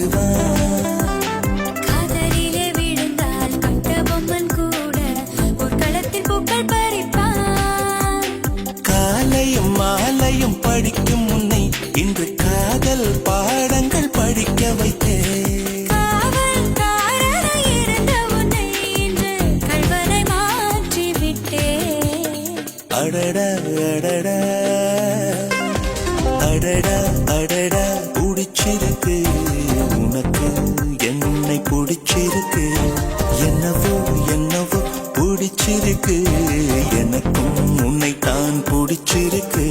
ஆடுவான். காதலிலே விழுந்தால் கட்டபொம்மன் கூட போர்க்களத்தில் பூக்கள் பறிப்பான். காலையும் மாலையும் படிக்கும் முன்னை இன்று காதல் பாடங்கள் படிக்க வைத்தேன். காவல்காரனாய் இருந்த உன்னை இன்று கள்வனை மாற்றி விட்டேன். அடடா அடடா அடடா அடடா பிடிச்சிருக்கு உனக்கு என்னை பிடிச்சிருக்கு. என்னவோ என்னவோ பிடிச்சிருக்கு எனக்கும் உன்னை தான் பிடிச்சிருக்கு.